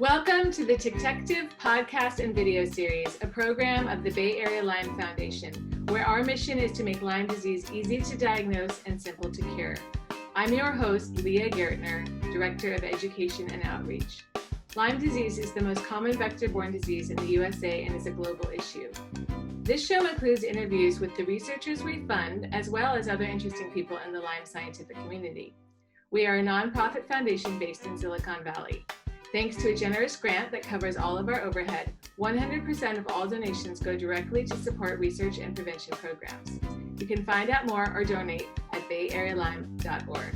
Welcome to the Ticktective podcast and video series, a program of the Bay Area Lyme Foundation, where our mission is to make Lyme disease easy to diagnose and simple to cure. I'm your host, Leah Gertner, Director of Education and Outreach. Lyme disease is the most common vector-borne disease in the USA and is a global issue. This show includes interviews with the researchers we fund, as well as other interesting people in the Lyme scientific community. We are a nonprofit foundation based in Silicon Valley. Thanks to a generous grant that covers all of our overhead, 100% of all donations go directly to support research and prevention programs. You can find out more or donate at bayarealyme.org.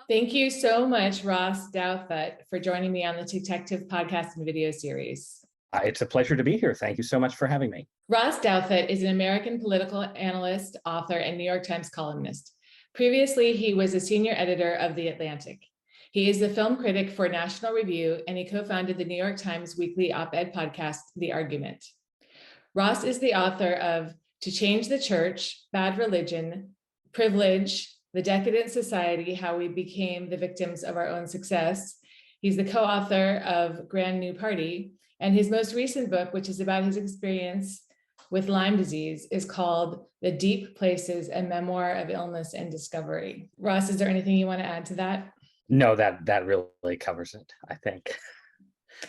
Thank you so much, Ross Douthat, for joining me on the Ticktective podcast and video series. It's a pleasure to be here. Thank you so much for having me. Ross Douthat is an American political analyst, author, and New York Times columnist. Previously, he was a senior editor of The Atlantic. He is the film critic for National Review, and he co-founded the New York Times weekly op-ed podcast, The Argument. Ross is the author of To Change the Church, Bad Religion, Privilege, The Decadent Society, How We Became the Victims of Our Own Success. He's the co-author of Grand New Party, and his most recent book, which is about his experience with Lyme disease, is called The Deep Places, a Memoir of Illness and Discovery. Ross, is there anything you want to add to that? No, that really covers it, I think.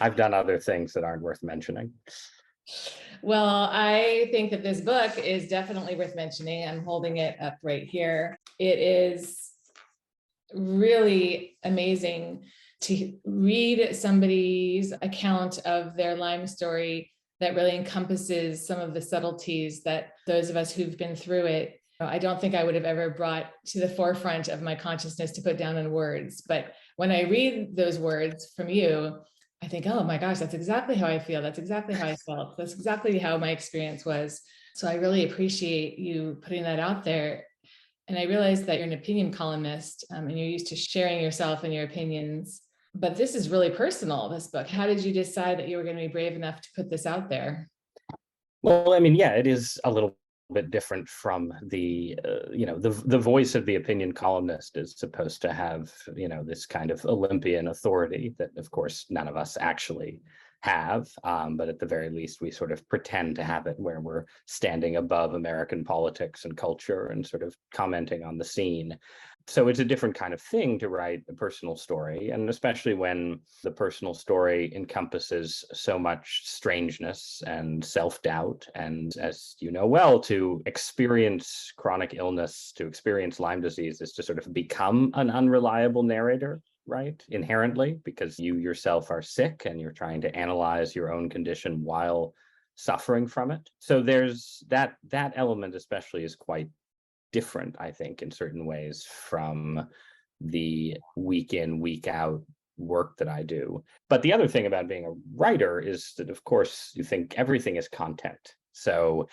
I've done other things that aren't worth mentioning. Well, I think that this book is definitely worth mentioning. I'm holding it up right here. It is really amazing to read somebody's account of their Lyme story that really encompasses some of the subtleties that those of us who've been through it, I don't think I would have ever brought to the forefront of my consciousness to put down in words. But when I read those words from you, I think, oh my gosh, that's exactly how I feel. That's exactly how I felt. That's exactly how my experience was. So I really appreciate you putting that out there. And I realized that you're an opinion columnist and you're used to sharing yourself and your opinions. But this is really personal, this book. How did you decide that you were going to be brave enough to put this out there? Well, I mean, yeah, it is a little bit different from the voice of the opinion columnist is supposed to have, this kind of Olympian authority that, of course, none of us actually have. But at the very least, we sort of pretend to have it where we're standing above American politics and culture and sort of commenting on the scene. So it's a different kind of thing to write a personal story, and especially when the personal story encompasses so much strangeness and self-doubt. And as you know well, to experience chronic illness, to experience Lyme disease is to sort of become an unreliable narrator, right? Inherently, because you yourself are sick and you're trying to analyze your own condition while suffering from it. So there's that element especially is quite different, I think, in certain ways from the week in, week out work that I do. But the other thing about being a writer is that, of course, you think everything is content. So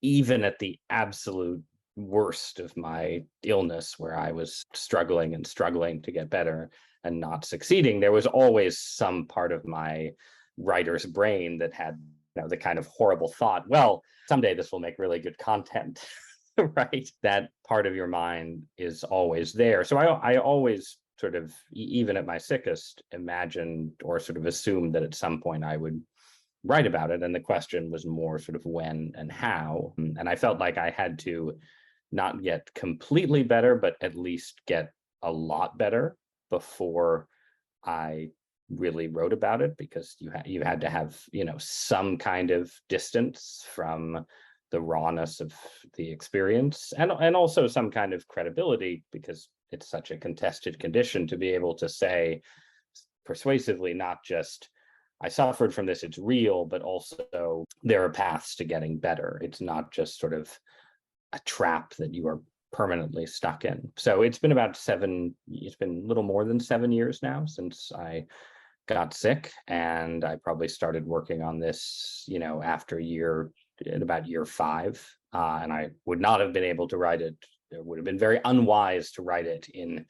even at the absolute worst of my illness, where I was struggling to get better and not succeeding, there was always some part of my writer's brain that had, the kind of horrible thought, well, someday this will make really good content. Right? That part of your mind is always there. So I always sort of, even at my sickest, imagined or sort of assumed that at some point I would write about it. And the question was more sort of when and how. And I felt like I had to not get completely better, but at least get a lot better before I really wrote about it, because you had to have, some kind of distance from the rawness of the experience, and also some kind of credibility, because it's such a contested condition, to be able to say persuasively, not just I suffered from this, it's real, but also there are paths to getting better. It's not just sort of a trap that you are permanently stuck in. So it's been it's been a little more than 7 years now since I got sick, and I probably started working on this, in about year 5, and I would not have been able to write it. It would have been very unwise to write it in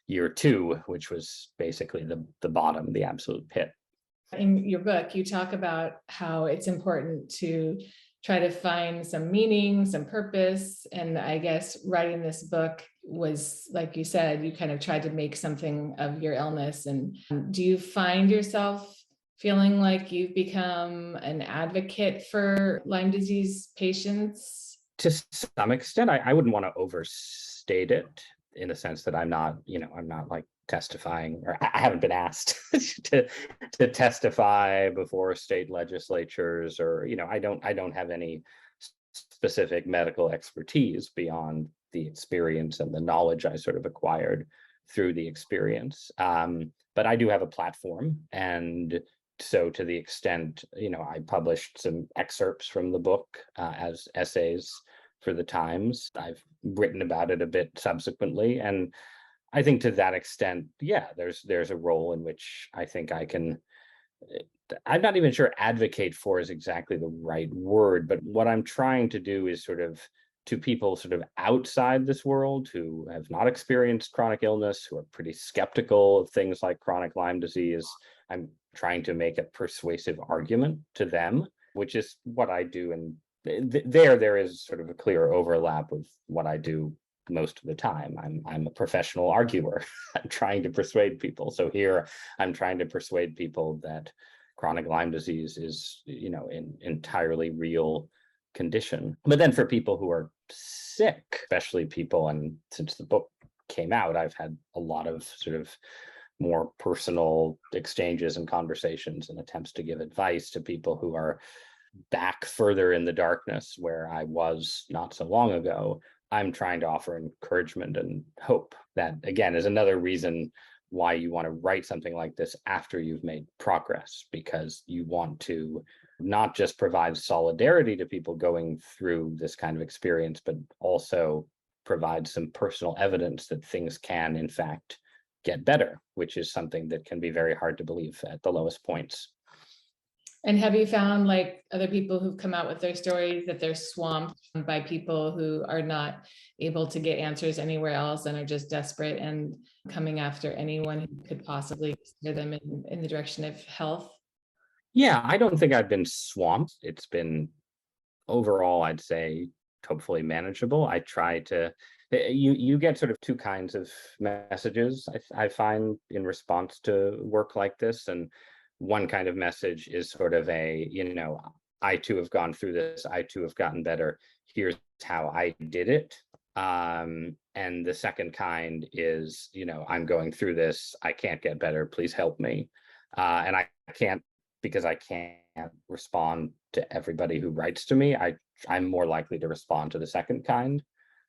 year 2, which was basically the bottom, the absolute pit. In your book, you talk about how it's important to try to find some meaning, some purpose. And I guess writing this book was, like you said, you kind of tried to make something of your illness. And do you find yourself feeling like you've become an advocate for Lyme disease patients? To some extent, I wouldn't want to overstate it in the sense that I'm not like testifying, or I haven't been asked to testify before state legislatures, or I don't have any specific medical expertise beyond the experience and the knowledge I sort of acquired through the experience. But I do have a platform, and so to the extent, I published some excerpts from the book as essays for the Times. I've written about it a bit subsequently, and I think to that extent, yeah, there's a role in which I think I can. I'm not even sure advocate for is exactly the right word, but what I'm trying to do is sort of, to people sort of outside this world who have not experienced chronic illness, who are pretty skeptical of things like chronic Lyme disease, I'm trying to make a persuasive argument to them, which is what I do. And there is sort of a clear overlap with what I do most of the time. I'm a professional arguer. I'm trying to persuade people. So here I'm trying to persuade people that chronic Lyme disease is, an entirely real condition. But then for people who are sick, especially people, and since the book came out, I've had a lot of sort of more personal exchanges and conversations and attempts to give advice to people who are back further in the darkness where I was not so long ago. I'm trying to offer encouragement and hope. That, again, is another reason why you want to write something like this after you've made progress, because you want to not just provide solidarity to people going through this kind of experience, but also provide some personal evidence that things can, in fact, get better, which is something that can be very hard to believe at the lowest points. And have you found, like, other people who've come out with their stories, that they're swamped by people who are not able to get answers anywhere else and are just desperate and coming after anyone who could possibly steer them in the direction of health? Yeah, I don't think I've been swamped. It's been overall, I'd say, hopefully manageable. I try to, you get sort of two kinds of messages, I find, in response to work like this. And one kind of message is sort of a, I too have gone through this, I too have gotten better, here's how I did it. And the second kind is, I'm going through this, I can't get better, please help me. And I can't, because I can't respond to everybody who writes to me. I'm more likely to respond to the second kind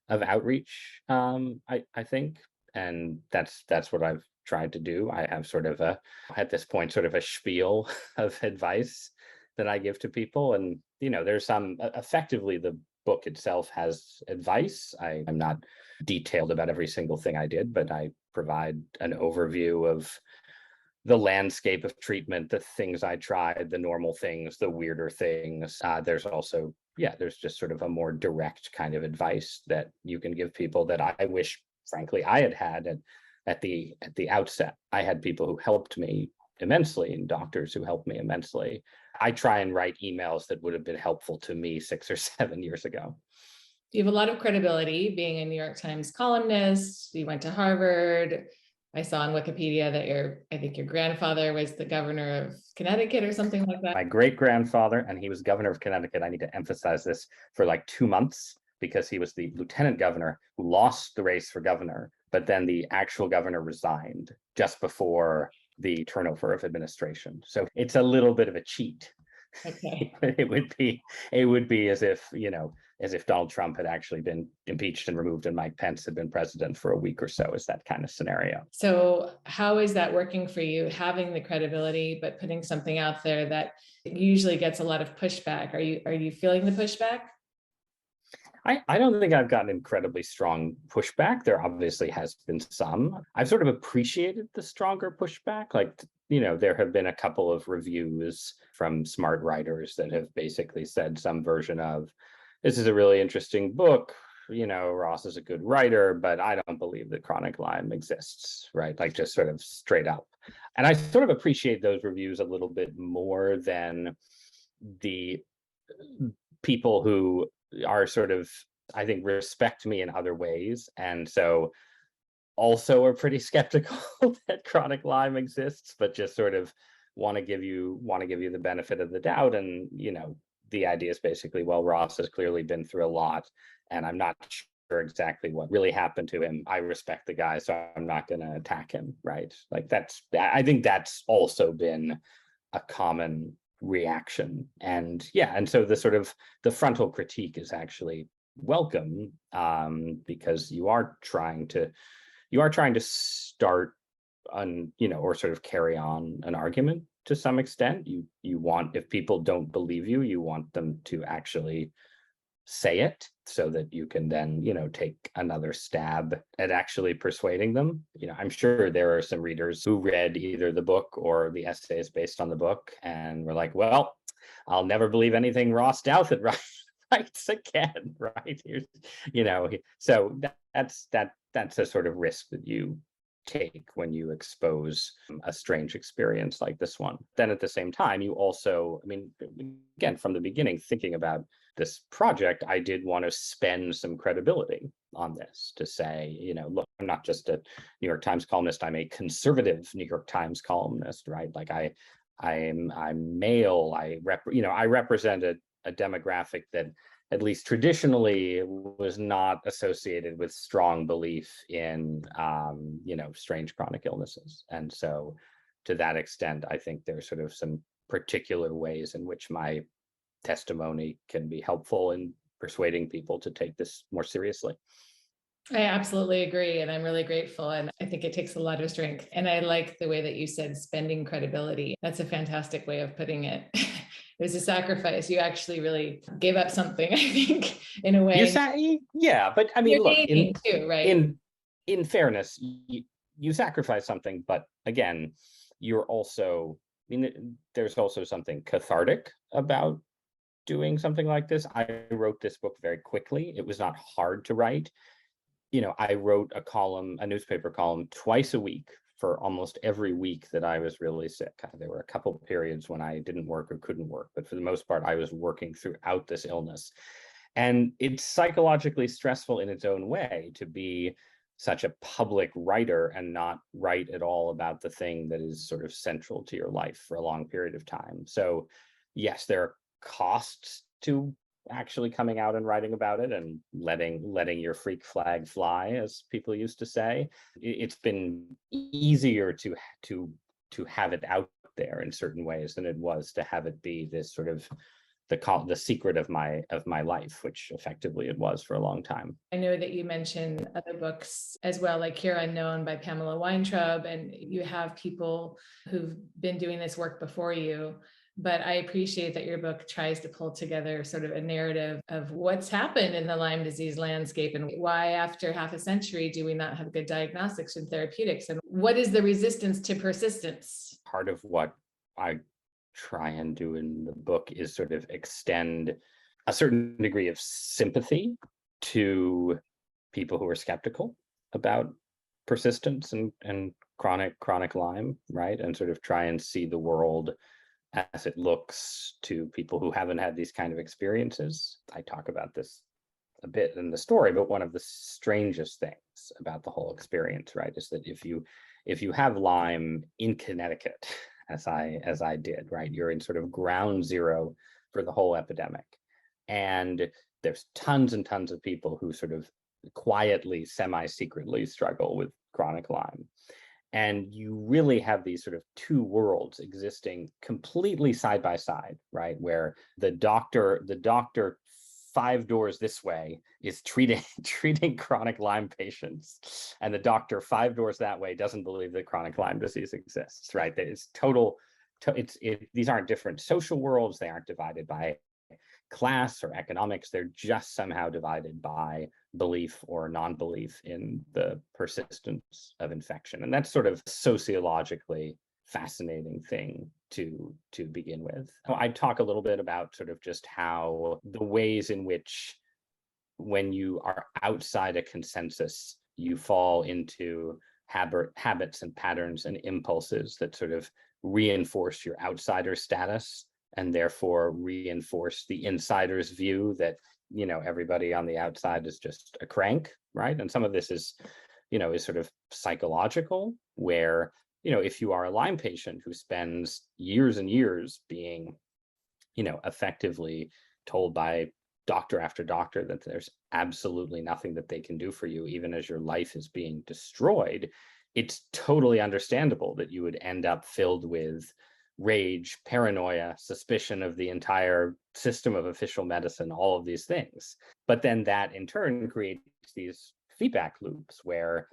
of outreach, I think. And that's what I've tried to do. I have sort of at this point, sort of a spiel of advice that I give to people. And, there's some, effectively, the book itself has advice. I'm not detailed about every single thing I did, but I provide an overview of the landscape of treatment, the things I tried, the normal things, the weirder things. There's also, there's just sort of a more direct kind of advice that you can give people that I wish, frankly, I had at the outset. I had people who helped me immensely, and doctors who helped me immensely. I try and write emails that would have been helpful to me 6 or 7 years ago. You have a lot of credibility being a New York Times columnist. You went to Harvard. I saw on Wikipedia that I think your grandfather was the governor of Connecticut or something like that. My great-grandfather, and he was governor of Connecticut. I need to emphasize this, for like 2 months, because he was the lieutenant governor who lost the race for governor, but then the actual governor resigned just before the turnover of administration. So it's a little bit of a cheat. Okay. It would be as if Donald Trump had actually been impeached and removed and Mike Pence had been president for a week or so, is that kind of scenario. So how is that working for you, having the credibility, but putting something out there that usually gets a lot of pushback? Are you feeling the pushback? I don't think I've gotten incredibly strong pushback. There obviously has been some. I've sort of appreciated the stronger pushback. Like, there have been a couple of reviews from smart writers that have basically said some version of, this is a really interesting book. Ross is a good writer, but I don't believe that chronic Lyme exists, right? Like, just sort of straight up. And I sort of appreciate those reviews a little bit more than the people who are sort of, I think, respect me in other ways, and so also are pretty skeptical that chronic Lyme exists, but just sort of want to give you the benefit of the doubt. And the idea is basically, well, Ross has clearly been through a lot, and I'm not sure exactly what really happened to him. I respect the guy, so I'm not going to attack him, right? Like I think that's also been a common reaction. And so the frontal critique is actually welcome, because you are trying to start on, or sort of carry on an argument to some extent. You want, if people don't believe you, you want them to actually say it, so that you can then, take another stab at actually persuading them. I'm sure there are some readers who read either the book or the essays based on the book and were like, well, I'll never believe anything Ross Douthat writes again, right? So that's a sort of risk that you take when you expose a strange experience like this one. Then at the same time, you also, again, from the beginning, thinking about this project, I did want to spend some credibility on this to say, look, I'm not just a New York Times columnist, I'm a conservative New York Times columnist, right? Like I'm male, I represent a demographic that at least traditionally was not associated with strong belief in strange chronic illnesses. And so to that extent, I think there's sort of some particular ways in which my testimony can be helpful in persuading people to take this more seriously. I absolutely agree. And I'm really grateful. And I think it takes a lot of strength. And I like the way that you said spending credibility. That's a fantastic way of putting it. It was a sacrifice. You actually really gave up something, I think, in a way. But I mean, look, in fairness, you sacrifice something, but again, you're also, there's also something cathartic about doing something like this. I wrote this book very quickly. It was not hard to write. I wrote a newspaper column twice a week for almost every week that I was really sick. There were a couple of periods when I didn't work or couldn't work, but for the most part, I was working throughout this illness. And it's psychologically stressful in its own way to be such a public writer and not write at all about the thing that is sort of central to your life for a long period of time. So yes, there are costs to actually coming out and writing about it and letting your freak flag fly, as people used to say. It's been easier to have it out there in certain ways than it was to have it be this sort of the secret of my life, which effectively it was for a long time. I know that you mentioned other books as well, like Here Unknown by Pamela Weintraub, and you have people who've been doing this work before you. But I appreciate that your book tries to pull together sort of a narrative of what's happened in the Lyme disease landscape and why after half a century do we not have good diagnostics and therapeutics, and what is the resistance to persistence? Part of what I try and do in the book is sort of extend a certain degree of sympathy to people who are skeptical about persistence and chronic Lyme, right? And sort of try and see the world as it looks to people who haven't had these kind of experiences. I talk about this a bit in the story, but one of the strangest things about the whole experience, right, is that if you have Lyme in Connecticut, as I did, right, you're in sort of ground zero for the whole epidemic, and there's tons and tons of people who sort of quietly, semi-secretly struggle with chronic Lyme. And you really have these sort of two worlds existing completely side by side, right? Where the doctor 5 doors this way is treating chronic Lyme patients, and the doctor 5 doors that way doesn't believe that chronic Lyme disease exists, right? It's total. These aren't different social worlds. They aren't divided by class or economics. They're just somehow divided by belief or non-belief in the persistence of infection. And that's sort of sociologically fascinating thing to begin with. I talk a little bit about sort of just how the ways in which when you are outside a consensus, you fall into habits and patterns and impulses that sort of reinforce your outsider status and therefore reinforce the insider's view that, everybody on the outside is just a crank, right? And some of this is sort of psychological, where, if you are a Lyme patient who spends years and years being, effectively told by doctor after doctor that there's absolutely nothing that they can do for you, even as your life is being destroyed, it's totally understandable that you would end up filled with rage, paranoia, suspicion of the entire system of official medicine, all of these things. But then that in turn creates these feedback loops where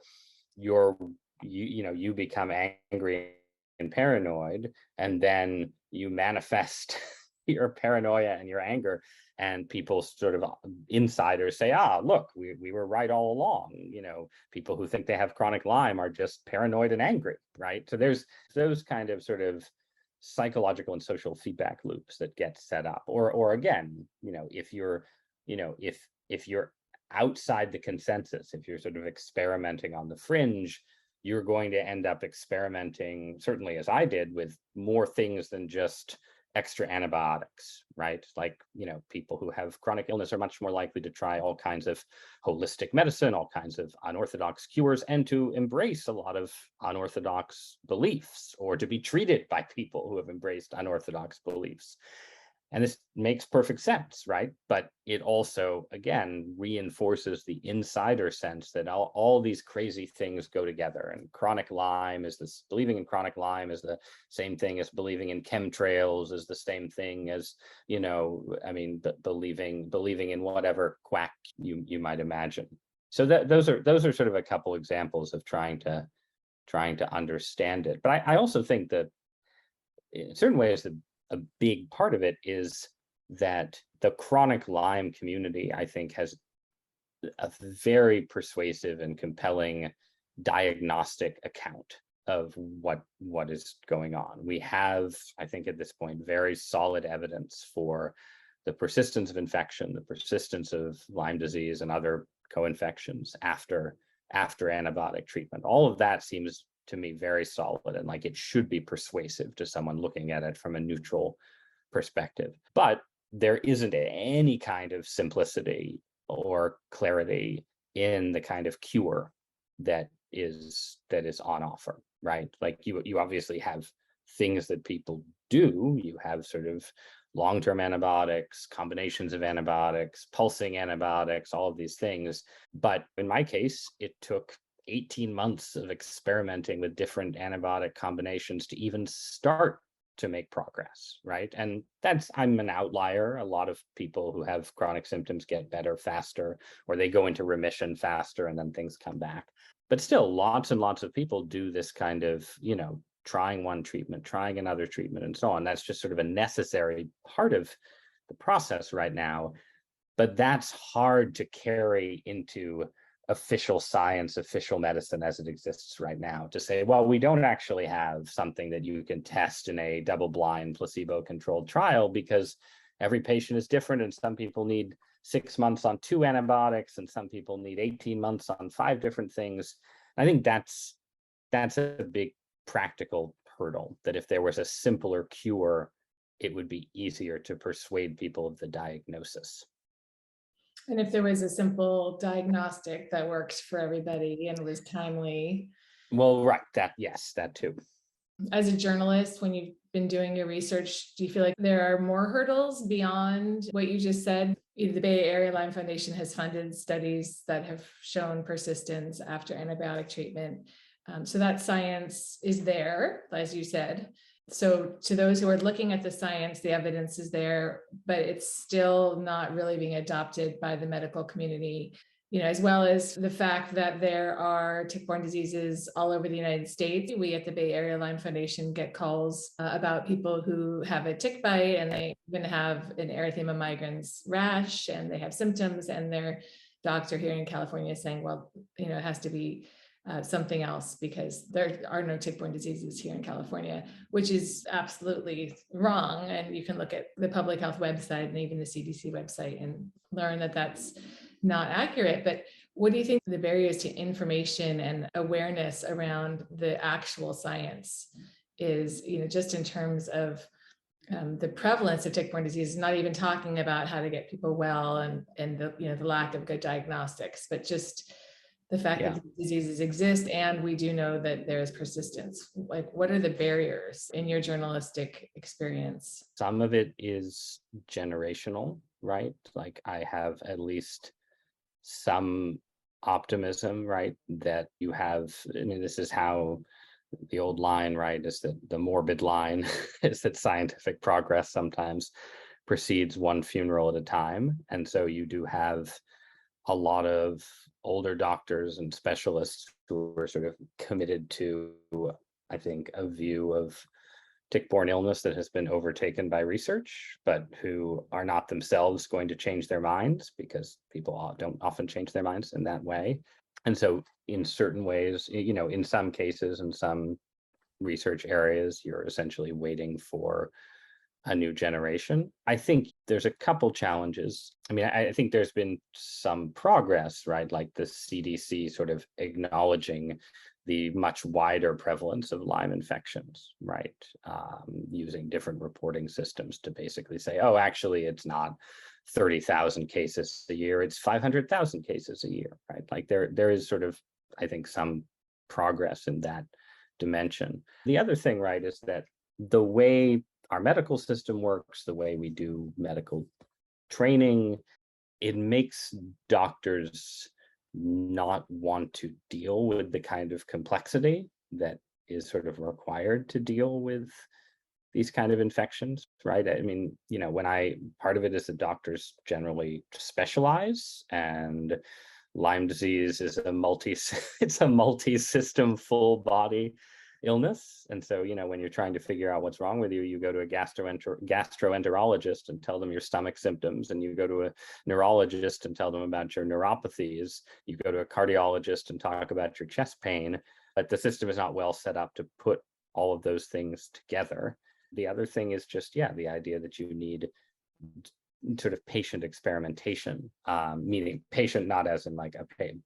you become angry and paranoid, and then you manifest your paranoia and your anger, and people sort of insiders say, look, we were right all along. People who think they have chronic Lyme are just paranoid and angry, right? So there's those kind of sort of psychological and social feedback loops that get set up. Or again, if you're outside the consensus, if you're sort of experimenting on the fringe, you're going to end up experimenting, certainly as I did, with more things than just extra antibiotics, right? Like, people who have chronic illness are much more likely to try all kinds of holistic medicine, all kinds of unorthodox cures, and to embrace a lot of unorthodox beliefs, or to be treated by people who have embraced unorthodox beliefs. And this makes perfect sense, right? But it also, again, reinforces the insider sense that all these crazy things go together. And believing in chronic Lyme is the same thing as believing in chemtrails, is the same thing as, believing in whatever quack you might imagine. So those are sort of a couple examples of trying to understand it. But I also think that in certain ways, a big part of it is that the chronic Lyme community, I think, has a very persuasive and compelling diagnostic account of what is going on. We have, I think at this point, very solid evidence for the persistence of infection, the persistence of Lyme disease and other co-infections after antibiotic treatment. All of that seems to me very solid, and like it should be persuasive to someone looking at it from a neutral perspective. But there isn't any kind of simplicity or clarity in the kind of cure that is on offer, right? Like you obviously have things that people do. You have sort of long-term antibiotics, combinations of antibiotics, pulsing antibiotics, all of these things. But in my case, it took 18 months of experimenting with different antibiotic combinations to even start to make progress, right? And I'm an outlier. A lot of people who have chronic symptoms get better faster, or they go into remission faster, and then things come back. But still, lots and lots of people do this kind of, trying one treatment, trying another treatment, and so on. That's just sort of a necessary part of the process right now. But that's hard to carry into official science, official medicine as it exists right now, to say, well, we don't actually have something that you can test in a double-blind placebo-controlled trial because every patient is different, and some people need 6 months on 2 antibiotics, and some people need 18 months on 5 different things. I think that's a big practical hurdle, that if there was a simpler cure, it would be easier to persuade people of the diagnosis. And if there was a simple diagnostic that worked for everybody and was timely. Well, right, that too. As a journalist, when you've been doing your research, do you feel like there are more hurdles beyond what you just said? The Bay Area Lyme Foundation has funded studies that have shown persistence after antibiotic treatment. So that science is there, as you said. So to those who are looking at the science, the evidence is there, but it's still not really being adopted by the medical community, as well as the fact that there are tick-borne diseases all over the United States. We at the Bay Area Lyme Foundation get calls about people who have a tick bite, and they even have an erythema migrans rash, and they have symptoms, and their doctor here in California is saying, well, it has to be something else because there are no tick-borne diseases here in California, which is absolutely wrong. And you can look at the public health website and even the CDC website and learn that that's not accurate. But what do you think the barriers to information and awareness around the actual science is, just in terms of the prevalence of tick-borne disease is not even talking about how to get people well and the, the lack of good diagnostics, but just the fact that these diseases exist, and we do know that there is persistence. Like, what are the barriers in your journalistic experience? Some of it is generational, right? Like, I have at least some optimism, right? That you have, I mean, this is how the old line, right, is that the morbid line is that scientific progress sometimes proceeds one funeral at a time. And so you do have a lot of older doctors and specialists who are sort of committed to, I think, a view of tick-borne illness that has been overtaken by research, but who are not themselves going to change their minds, because people don't often change their minds in that way. And so in certain ways, in some cases, in some research areas, you're essentially waiting for a new generation. I think there's a couple challenges. I mean, I think there's been some progress, right? Like the CDC sort of acknowledging the much wider prevalence of Lyme infections, right? Using different reporting systems to basically say, oh, actually, it's not 30,000 cases a year, it's 500,000 cases a year, right? Like there is sort of, I think, some progress in that dimension. The other thing, right, is that the way our medical system works, the way we do medical training, it makes doctors not want to deal with the kind of complexity that is sort of required to deal with these kind of infections, right? I mean, part of it is that doctors generally specialize, and Lyme disease is it's a multi-system, full body illness. And so, when you're trying to figure out what's wrong with you, you go to a gastroenterologist and tell them your stomach symptoms, and you go to a neurologist and tell them about your neuropathies. You go to a cardiologist and talk about your chest pain, but the system is not well set up to put all of those things together. The other thing is just, the idea that you need sort of patient experimentation, meaning patient not as in like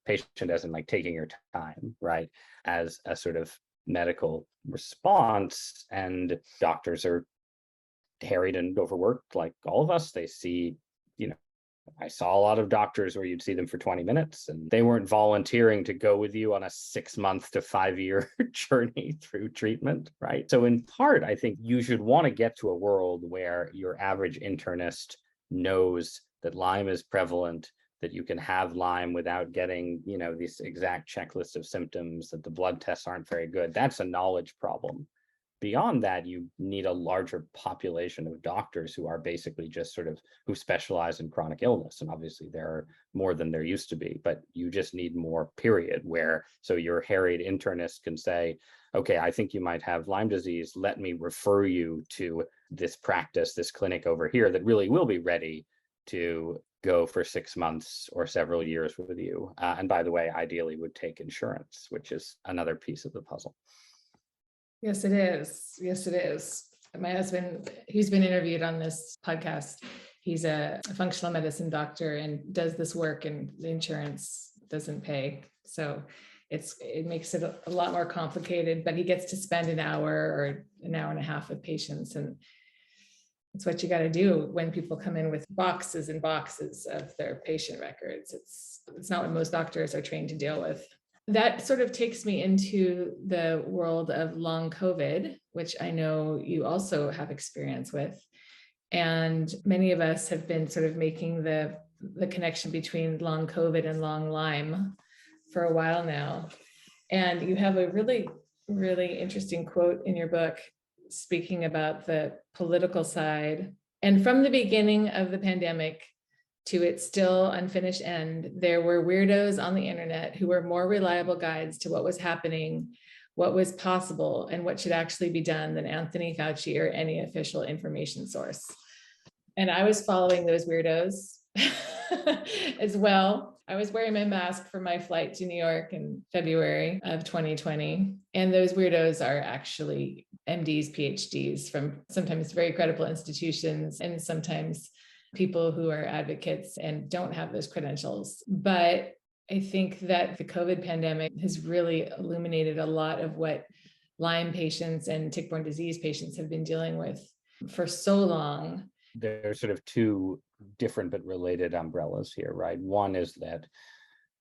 patient as in like taking your time, right? As a sort of medical response. And doctors are harried and overworked like all of us. They see, I saw a lot of doctors where you'd see them for 20 minutes and they weren't volunteering to go with you on a 6-month to 5-year journey through treatment, right? So in part, I think you should want to get to a world where your average internist knows that Lyme is prevalent, that you can have Lyme without getting, these exact checklists of symptoms, that the blood tests aren't very good. That's a knowledge problem. Beyond that, you need a larger population of doctors who are basically just who specialize in chronic illness. And obviously there are more than there used to be, but you just need more, period, so your harried internist can say, okay, I think you might have Lyme disease. Let me refer you to this practice, this clinic over here that really will be ready to go for 6 months or several years with you. And by the way, ideally would take insurance, which is another piece of the puzzle. Yes, it is. Yes, it is. My husband, he's been interviewed on this podcast. He's a functional medicine doctor and does this work, and the insurance doesn't pay. So it makes it a lot more complicated, but he gets to spend an hour or an hour and a half with patients. And it's what you got to do when people come in with boxes and boxes of their patient records. It's not what most doctors are trained to deal with. That sort of takes me into the world of long COVID, which I know you also have experience with. And many of us have been sort of making the connection between long COVID and long Lyme for a while now. And you have a really, really interesting quote in your book speaking about the political side. And from the beginning of the pandemic to its still unfinished end, there were weirdos on the internet who were more reliable guides to what was happening, what was possible, and what should actually be done than Anthony Fauci or any official information source. And I was following those weirdos as well. I was wearing my mask for my flight to New York in February of 2020. And those weirdos are actually MDs, PhDs from sometimes very credible institutions, and sometimes people who are advocates and don't have those credentials. But I think that the COVID pandemic has really illuminated a lot of what Lyme patients and tick-borne disease patients have been dealing with. for so long. There's sort of two different but related umbrellas here, right? One is that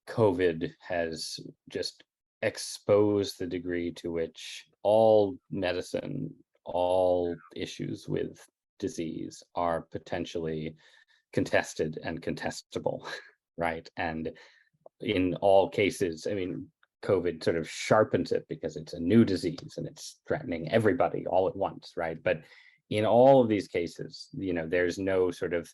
COVID has just exposed the degree to which all medicine, all issues with disease are potentially contested and contestable, right? And in all cases, I mean, COVID sort of sharpens it because it's a new disease and it's threatening everybody all at once, right? But in all of these cases, there's no sort of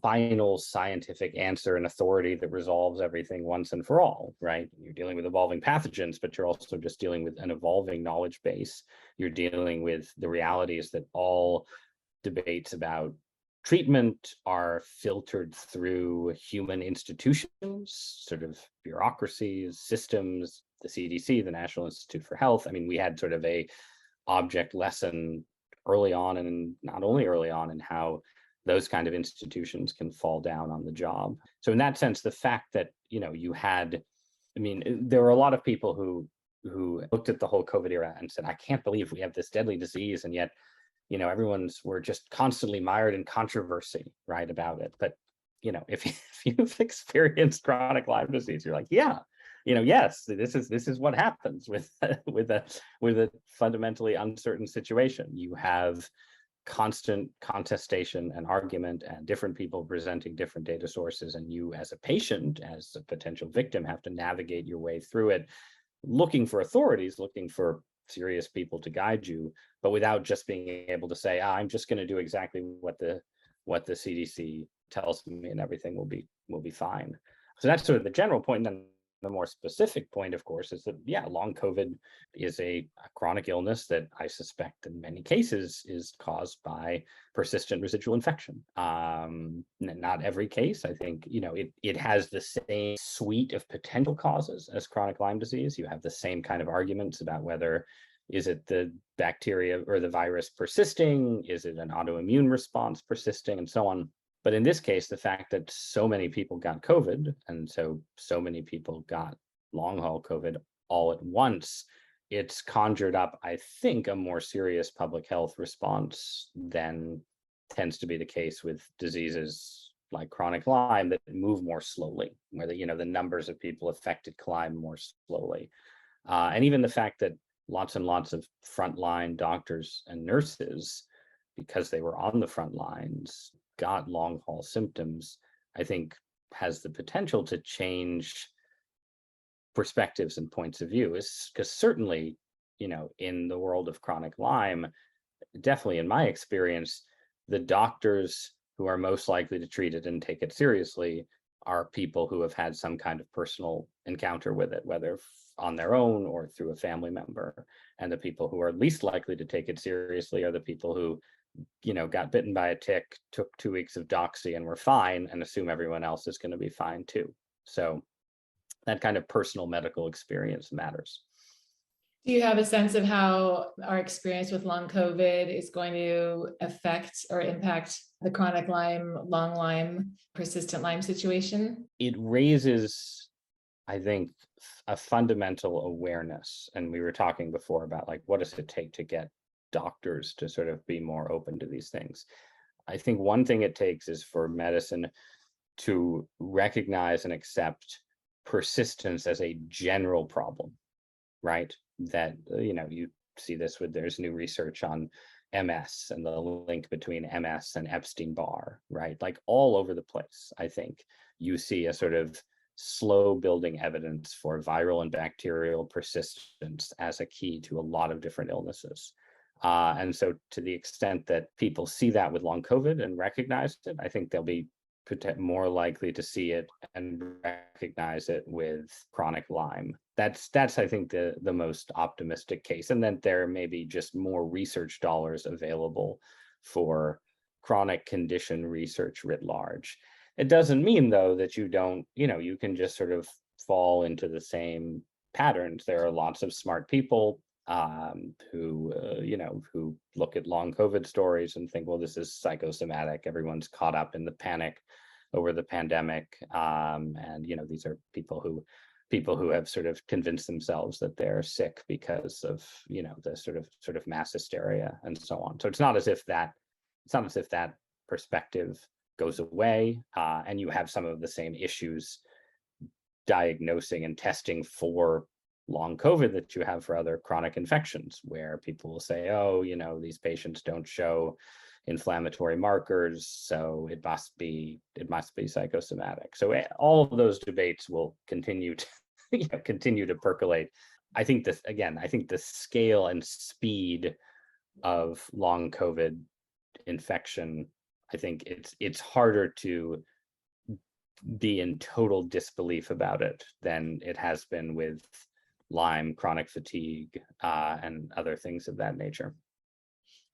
final scientific answer and authority that resolves everything once and for all, right? You're dealing with evolving pathogens, but you're also just dealing with an evolving knowledge base. You're dealing with the realities that all debates about treatment are filtered through human institutions, sort of bureaucracies, systems, the CDC, the National Institute for Health. I mean, we had sort of a object lesson early on, and not only early on, in how those kind of institutions can fall down on the job. So in that sense, the fact that, you had, I mean, there were a lot of people who looked at the whole COVID era and said, I can't believe we have this deadly disease. And yet, we're just constantly mired in controversy, right, about it. But, if you've experienced chronic Lyme disease, you're like, yeah, yes, this is what happens with a fundamentally uncertain situation. You have constant contestation and argument and different people presenting different data sources, and you as a patient, as a potential victim, have to navigate your way through it, looking for authorities, looking for serious people to guide you, but without just being able to say, I'm just going to do exactly what the CDC tells me and everything will be fine. So that's sort of the general point. And then the more specific point, of course, is that, long COVID is a chronic illness that I suspect in many cases is caused by persistent residual infection. Not every case. I think, it has the same suite of potential causes as chronic Lyme disease. You have the same kind of arguments about whether is it the bacteria or the virus persisting? Is it an autoimmune response persisting, and so on? But in this case, the fact that so many people got COVID, and so many people got long haul COVID all at once, it's conjured up, I think, a more serious public health response than tends to be the case with diseases like chronic Lyme that move more slowly, where the numbers of people affected climb more slowly. And even the fact that lots and lots of frontline doctors and nurses, because they were on the front lines, got long haul symptoms, I think has the potential to change perspectives and points of view. Because certainly, in the world of chronic Lyme, definitely in my experience, the doctors who are most likely to treat it and take it seriously are people who have had some kind of personal encounter with it, whether on their own or through a family member. And the people who are least likely to take it seriously are the people who got bitten by a tick, took 2 weeks of doxy and were fine, and assume everyone else is going to be fine too. So that kind of personal medical experience matters. Do you have a sense of how our experience with long COVID is going to affect or impact the chronic Lyme, long Lyme, persistent Lyme situation? It raises, I think, a fundamental awareness. And we were talking before about, like, what does it take to get doctors to sort of be more open to these things? I think one thing it takes is for medicine to recognize and accept persistence as a general problem, right? That, you see this with, there's new research on MS and the link between MS and Epstein-Barr, right? Like all over the place, I think you see a sort of slow building evidence for viral and bacterial persistence as a key to a lot of different illnesses. And so to the extent that people see that with long COVID and recognize it, I think they'll be more likely to see it and recognize it with chronic Lyme. That's I think the most optimistic case. And then there may be just more research dollars available for chronic condition research writ large. It doesn't mean, though, that you don't, you can just sort of fall into the same patterns. There are lots of smart people who look at long COVID stories and think, well, this is psychosomatic. Everyone's caught up in the panic over the pandemic. And, these are people who people who have sort of convinced themselves that they're sick because of, the sort of mass hysteria and so on. So it's not as if that perspective goes away, and you have some of the same issues diagnosing and testing for long COVID that you have for other chronic infections, where people will say, oh, these patients don't show inflammatory markers, so it must be psychosomatic. So all of those debates will continue to percolate. I think the scale and speed of long COVID infection, I think it's harder to be in total disbelief about it than it has been with Lyme, chronic fatigue, and other things of that nature.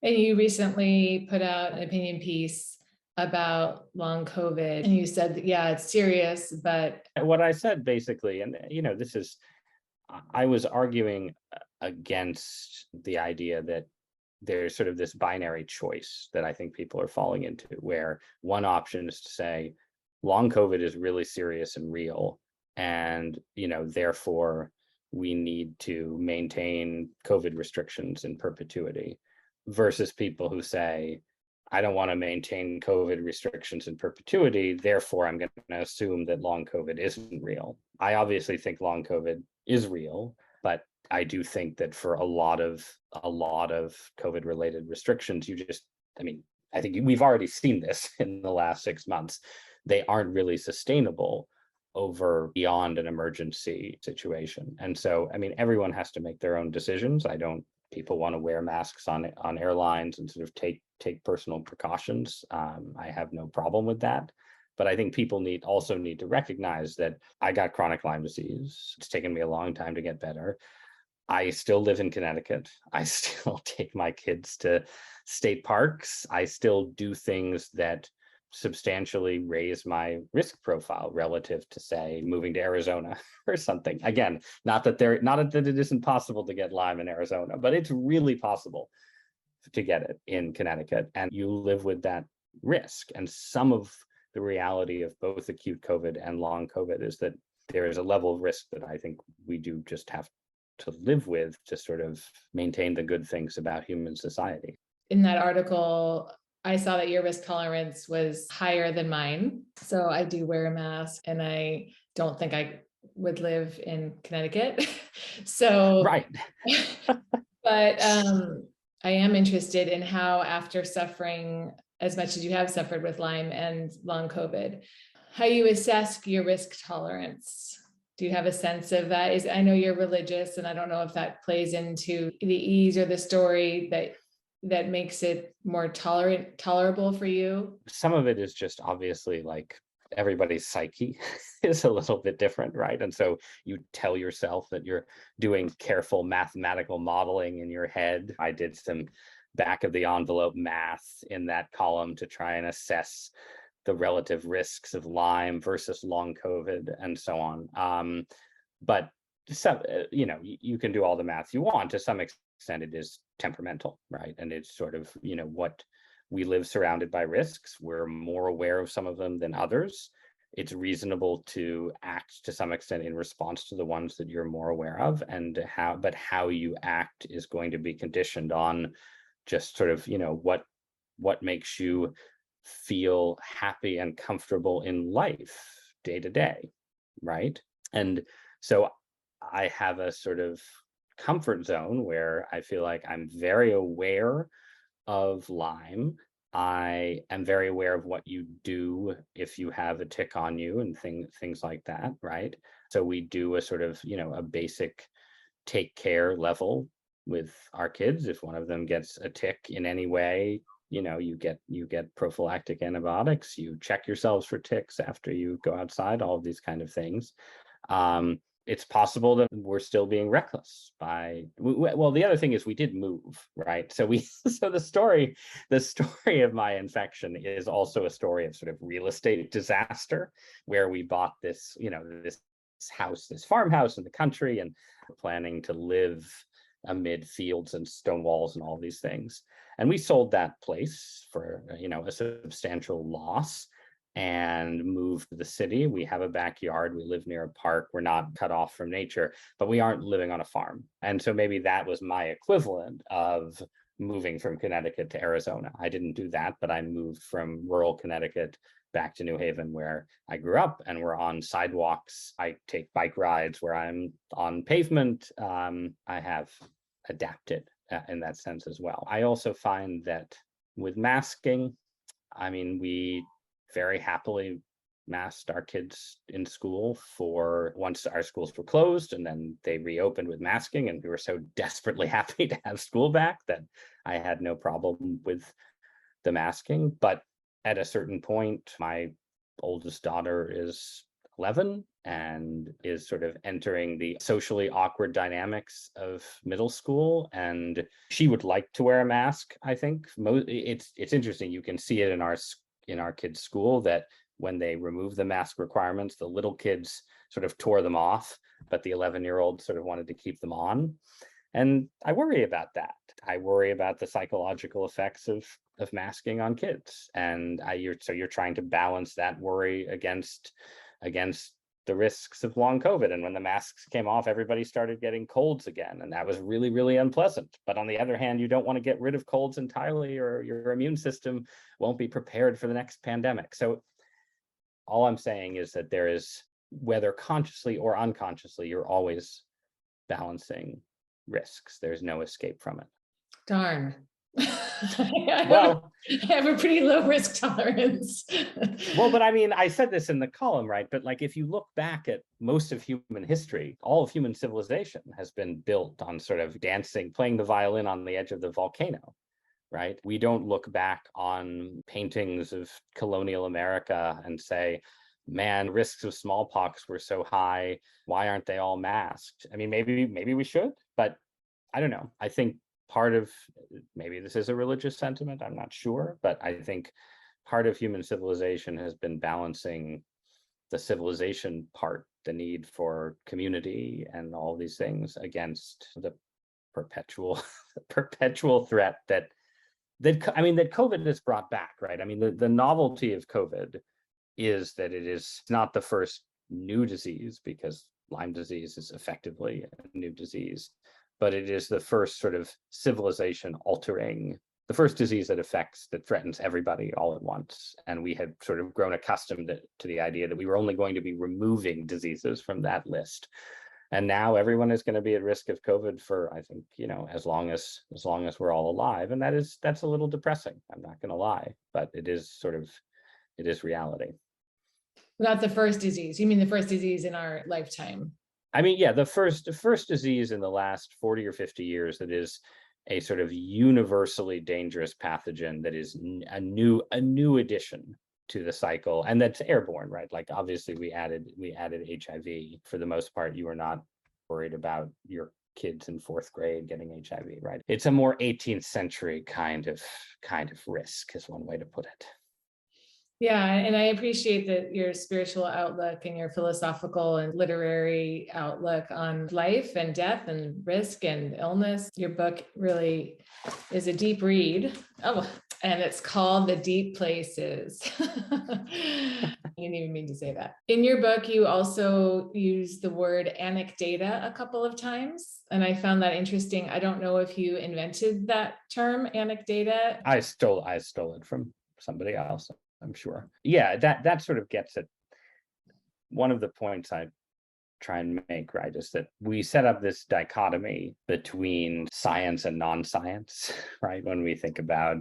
And you recently put out an opinion piece about long COVID, and you said that, yeah, it's serious, but what I said basically, and I was arguing against the idea that there's sort of this binary choice that I think people are falling into, where one option is to say long COVID is really serious and real, and therefore we need to maintain COVID restrictions in perpetuity, versus people who say, I don't want to maintain COVID restrictions in perpetuity, therefore I'm going to assume that long COVID isn't real. I obviously think long COVID is real, but I do think that for a lot of COVID related restrictions, I think we've already seen this in the last 6 months. They aren't really sustainable over beyond an emergency situation. And so, everyone has to make their own decisions. People want to wear masks on airlines and sort of take personal precautions. I have no problem with that. But I think people also need to recognize that I got chronic Lyme disease. It's taken me a long time to get better. I still live in Connecticut. I still take my kids to state parks. I still do things that substantially raise my risk profile relative to, say, moving to Arizona or something. Again, not that it isn't possible to get Lyme in Arizona, but it's really possible to get it in Connecticut, and you live with that risk. And some of the reality of both acute COVID and long COVID is that there is a level of risk that I think we do just have to live with to sort of maintain the good things about human society. In that article, I saw that your risk tolerance was higher than mine. So I do wear a mask, and I don't think I would live in Connecticut. So, right. But I am interested in how, after suffering as much as you have suffered with Lyme and long COVID, how you assess your risk tolerance. Do you have a sense of that? I know you're religious, and I don't know if that plays into the ease or the story that makes it more tolerable for you. Some of it is just obviously like everybody's psyche is a little bit different, right? And so you tell yourself that you're doing careful mathematical modeling in your head. I did some back of the envelope math in that column to try and assess the relative risks of Lyme versus long COVID and so on. But you can do all the math you want. To some extent, it is temperamental, right? And it's sort of, what we live surrounded by risks. We're more aware of some of them than others. It's reasonable to act to some extent in response to the ones that you're more aware of, but how you act is going to be conditioned on just sort of, what makes you feel happy and comfortable in life day to day, right? And so I have a sort of comfort zone where I feel like I'm very aware of Lyme. I am very aware of what you do if you have a tick on you and things like that, right? So we do a sort of, a basic take care level with our kids. If one of them gets a tick in any way, you get prophylactic antibiotics, you check yourselves for ticks after you go outside, all of these kind of things. It's possible that we're still being reckless the other thing is we did move, right? So the story of my infection is also a story of sort of real estate disaster, where we bought this house, this farmhouse in the country, and we're planning to live amid fields and stone walls and all these things. And we sold that place for, a substantial loss. and moved to the city. We have a backyard, we live near a park, we're not cut off from nature, but we aren't living on a farm. And so maybe that was my equivalent of moving from Connecticut to Arizona. I didn't do that, but I moved from rural Connecticut back to New Haven, where I grew up, and we're on sidewalks. I take bike rides where I'm on pavement. I have adapted in that sense as well. I also find that with masking, I mean, we very happily masked our kids in school for once our schools were closed, and then they reopened with masking, and we were so desperately happy to have school back that I had no problem with the masking. But at a certain point, my oldest daughter is 11 and is sort of entering the socially awkward dynamics of middle school, and she would like to wear a mask. I think it's interesting. You can see it in our kids' school that when they remove the mask requirements, the little kids sort of tore them off, but the 11-year-old sort of wanted to keep them on. And I worry about that. I worry about the psychological effects of masking on kids. And you're trying to balance that worry against the risks of long COVID. And when the masks came off, everybody started getting colds again. And that was really, really unpleasant. But on the other hand, you don't want to get rid of colds entirely, or your immune system won't be prepared for the next pandemic. So all I'm saying is that there is, whether consciously or unconsciously, you're always balancing risks. There's no escape from it. Darn. Well, I have a pretty low risk tolerance. Well, but I mean, I said this in the column, right? But like, if you look back at most of human history, all of human civilization has been built on sort of dancing, playing the violin on the edge of the volcano, right? We don't look back on paintings of colonial America and say, man, risks of smallpox were so high. Why aren't they all masked? I mean, maybe we should, but I don't know. I think part of, maybe this is a religious sentiment, I'm not sure, but I think part of human civilization has been balancing the civilization part, the need for community and all these things, against the perpetual threat that COVID has brought back, right? I mean, the novelty of COVID is that it is not the first new disease, because Lyme disease is effectively a new disease, but it is the first sort of civilization altering, the first disease that threatens everybody all at once. And we had sort of grown accustomed to the idea that we were only going to be removing diseases from that list. And now everyone is going to be at risk of COVID for, I think, as long as we're all alive. And that's a little depressing. I'm not going to lie, but it is reality. Not the first disease. You mean the first disease in our lifetime? I mean, yeah, the first disease in the last 40 or 50 years that is a sort of universally dangerous pathogen, that is a new addition to the cycle, and that's airborne, right? Like, obviously we added HIV. For the most part, you are not worried about your kids in 4th grade getting HIV, right? It's a more 18th century kind of risk, is one way to put it. Yeah, and I appreciate that your spiritual outlook and your philosophical and literary outlook on life and death and risk and illness. Your book really is a deep read. Oh, and it's called The Deep Places. I didn't even mean to say that. In your book, you also use the word anecdata a couple of times, and I found that interesting. I don't know if you invented that term, anecdata. I stole it from somebody else, I'm sure. Yeah, that sort of gets at one of the points I try and make, right, is that we set up this dichotomy between science and non-science, right? When we think about,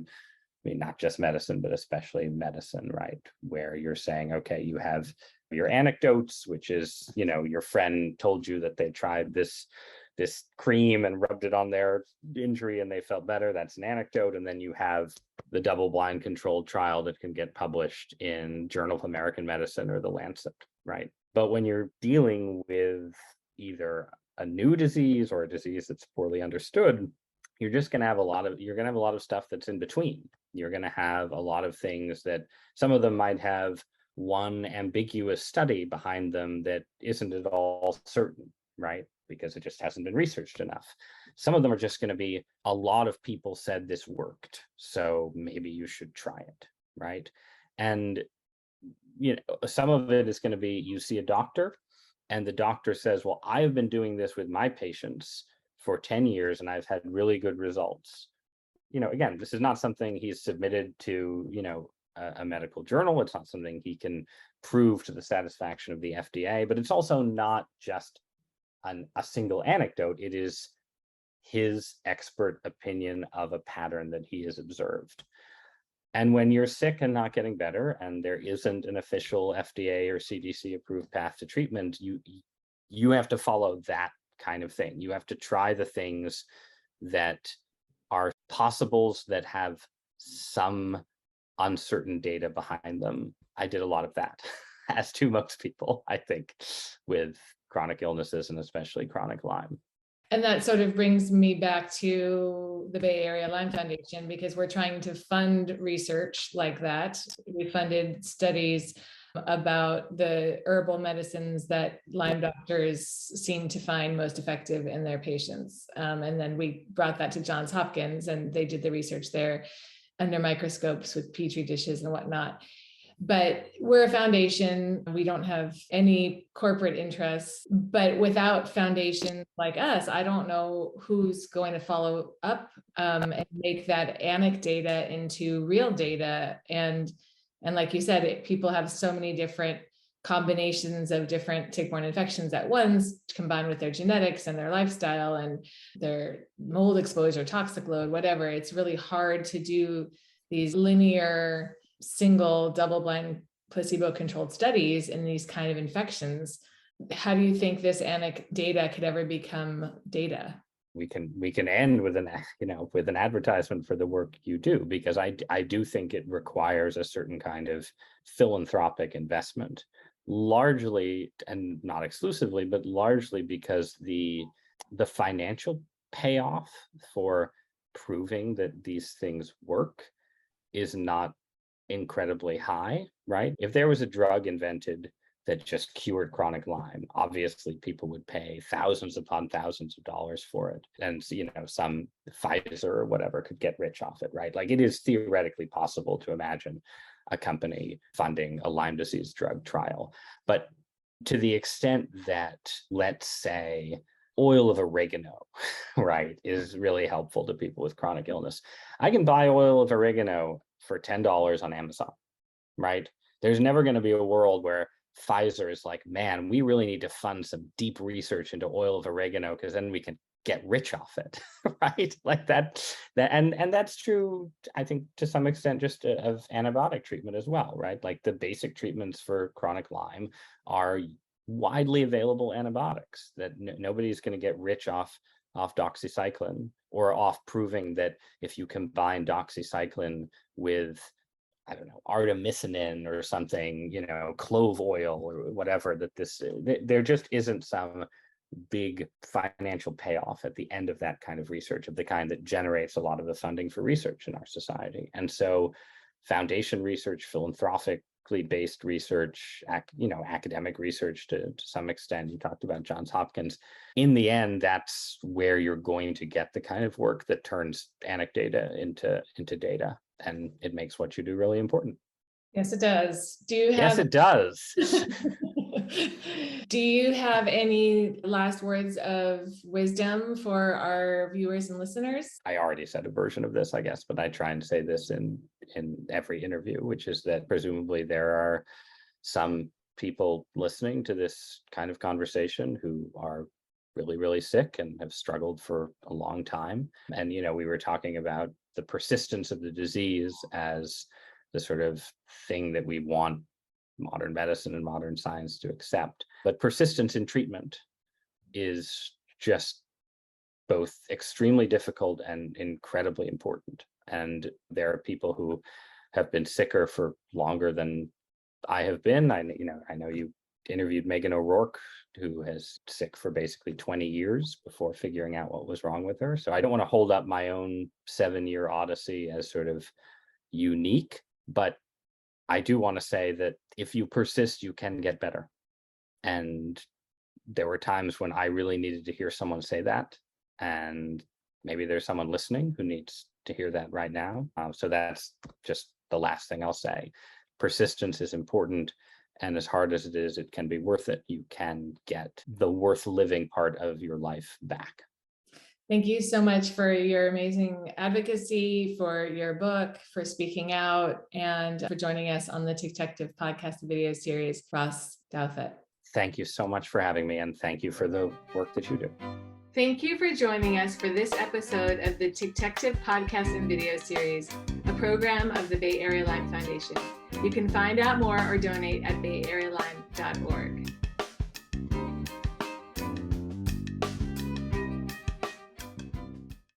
not just medicine, but especially medicine, right? Where you're saying, okay, you have your anecdotes, which is, your friend told you that they tried this cream and rubbed it on their injury and they felt better. That's an anecdote. And then you have the double-blind controlled trial that can get published in Journal of American Medicine or the Lancet, right? But when you're dealing with either a new disease or a disease that's poorly understood, you're going to have a lot of stuff that's in between. You're going to have a lot of things that, some of them might have one ambiguous study behind them that isn't at all certain, right? Because it just hasn't been researched enough. Some of them are just going to be, a lot of people said this worked, so maybe you should try it, right? And some of it is going to be, you see a doctor and the doctor says, well, I have been doing this with my patients for 10 years and I've had really good results. Again, this is not something he's submitted to, a medical journal. It's not something he can prove to the satisfaction of the FDA, but it's also not just a single anecdote. It is his expert opinion of a pattern that he has observed. And when you're sick and not getting better, and there isn't an official FDA or CDC approved path to treatment, you have to follow that kind of thing. You have to try the things that are possibles that have some uncertain data behind them. I did a lot of that, as do most people, I think, with chronic illnesses and especially chronic Lyme. And that sort of brings me back to the Bay Area Lyme Foundation, because we're trying to fund research like that. We funded studies about the herbal medicines that Lyme doctors seem to find most effective in their patients. And then we brought that to Johns Hopkins and they did the research there under microscopes with Petri dishes and whatnot. But we're a foundation. We don't have any corporate interests, but without foundations like us, I don't know who's going to follow up and make that anecdata into real data. And like you said, people have so many different combinations of different tick-borne infections at once, combined with their genetics and their lifestyle and their mold exposure, toxic load, whatever. It's really hard to do these linear, single, double-blind, placebo-controlled studies in these kind of infections. How do you think this data could ever become data? We can end with an advertisement for the work you do, because I do think it requires a certain kind of philanthropic investment, largely, and not exclusively, but largely because the financial payoff for proving that these things work is not incredibly high, right? If there was a drug invented that just cured chronic Lyme, obviously people would pay thousands upon thousands of dollars for it. And some Pfizer or whatever could get rich off it, right? Like, it is theoretically possible to imagine a company funding a Lyme disease drug trial. But to the extent that, let's say, oil of oregano, right, is really helpful to people with chronic illness, I can buy oil of oregano for $10 on Amazon, right? There's never going to be a world where Pfizer is like, man, we really need to fund some deep research into oil of oregano because then we can get rich off it, right? Like that, and that's true, I think, to some extent, just of antibiotic treatment as well, right? Like, the basic treatments for chronic Lyme are widely available antibiotics that nobody's going to get rich off doxycycline, or off proving that if you combine doxycycline with, I don't know, artemisinin or something, clove oil or whatever, that there just isn't some big financial payoff at the end of that kind of research, of the kind that generates a lot of the funding for research in our society. And so foundation research, philanthropically based research, academic research to some extent, you talked about Johns Hopkins, in the end, that's where you're going to get the kind of work that turns anecdata into data. And it makes what you do really important. Yes, it does. Yes, it does. Do you have any last words of wisdom for our viewers and listeners? I already said a version of this, I guess, but I try and say this in every interview, which is that presumably there are some people listening to this kind of conversation who are really, really sick and have struggled for a long time. And, we were talking about the persistence of the disease as the sort of thing that we want modern medicine and modern science to accept. But persistence in treatment is just both extremely difficult and incredibly important. And there are people who have been sicker for longer than I have been. I know you interviewed Megan O'Rourke, who has sick for basically 20 years before figuring out what was wrong with her. So I don't want to hold up my own 7-year odyssey as sort of unique, but I do want to say that if you persist, you can get better. And there were times when I really needed to hear someone say that. And maybe there's someone listening who needs to hear that right now. So that's just the last thing I'll say. persistence is important. And as hard as it is, it can be worth it. You can get the worth living part of your life back. Thank you so much for your amazing advocacy, for your book, for speaking out, and for joining us on the Ticktective podcast video series, Ross Douthat. Thank you so much for having me, and thank you for the work that you do. Thank you for joining us for this episode of the Ticktective podcast and video series, a program of the Bay Area Lyme Foundation. You can find out more or donate at bayarealyme.org.